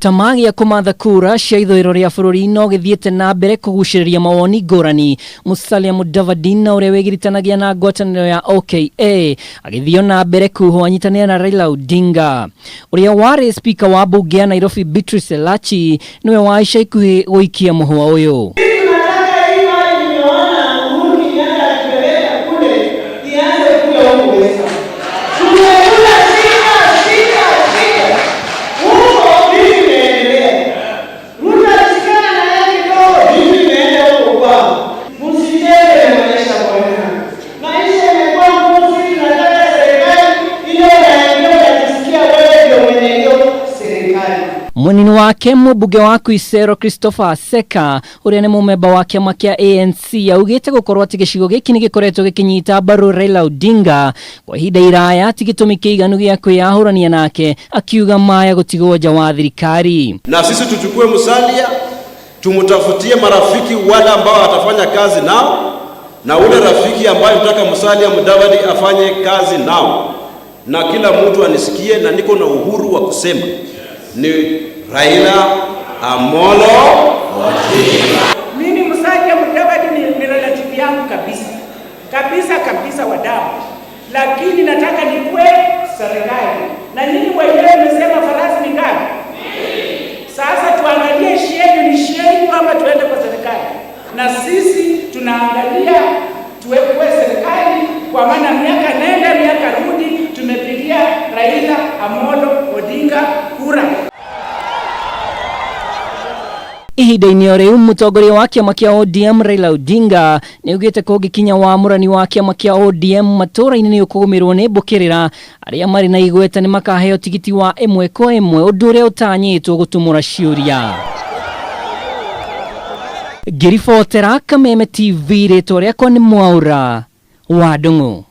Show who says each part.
Speaker 1: Tamagi ya kumatha kura cia ithuriro ria bururi no githiete na mbere kuguciriria mawoni ngurani. Musalia Mudavadi na uria wigiritanagia na ngwataniro ya OKA agithio na mbere kuho anyitanira na Raila Odinga. Uria wari speaker wa bunge ya Nairobi Beatrice Elachi niwe wa ica ikuhi guikia muhwa uyu. Mwenini wake mbunge wa Kuisero Christopher Aseka uria ni mumemba wa kiama kia ANC augite gukorwo ati gicigo giki ni gikoretwo gikinyita mbaru Raila Odinga kwa ihinda iraya tigitumi kiiganu gia kwiyahurania nake, akiuga maya gutigwo nja wa thirikari.
Speaker 2: Na sisi tuchukue Musalia tumutafutie marafiki wale ambao atafanya kazi nao, na ule rafiki ambaye tutaka Musalia Mudavadi afanye kazi nao, na kila mtu anisikie na niko na uhuru wa kusema ni Raila Amolo Odinga.
Speaker 3: Mimi Musalia Mudavadi ni relative yangu kabisa wa damu, lakini nataka nikuwe serikali. Na nini wenyewe mmesema farasi ni ngapi? Sasa tuangalie sheni ni sheni ama tuende kwa serikali. Na sisi tunaangalia tuwe serikali, kwa maana miaka nenda miaka rudi tumepigia Raila Amolo Odinga kura.
Speaker 1: Ihinda-inĩ o rĩu mũtongoria wa kĩama kĩa ODM Raila Odinga nĩaugĩte kũngĩkinya wamũrani wa kĩama kĩa ODM matũra-inĩ nĩ ũkũgũmĩrwo nĩ mbũkĩrĩra arĩa marĩ na igweta nĩ makaheo tigiti wa ĩmwe kwa ĩmwe, ũndũ ũrĩa ũtanyĩtwo gũtumũra ciũria. Ngĩribotera Kameme TV, rĩtwa rĩakwa nĩ Mwaura wa Ndung'u.